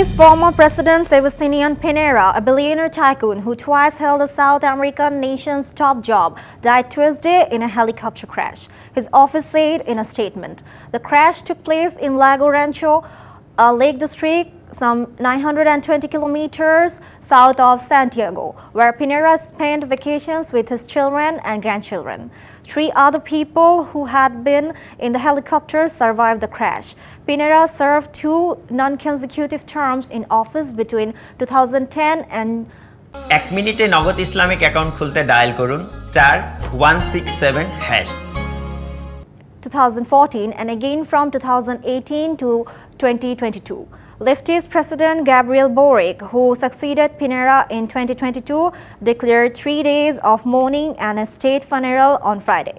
Chile's former president Sebastian Pinera, a billionaire tycoon who twice held the South American nation's top job, died Tuesday in a helicopter crash. His office said in a statement. The crash took place in Lago Rancho, a lake district some 920 kilometers south of Santiago, where Pinera spent vacations with his children and grandchildren. 3 other people who had been in the helicopter survived the crash. Pinera served 2 non-consecutive terms in office between 2010 and 1 মিনিটে নগদ Islamic account খুলতে dial করুন *167#. 2014 and again from 2018 to 2022. Leftist President Gabriel Boric, who succeeded Pinera in 2022, declared 3 days of mourning and a state funeral on Friday.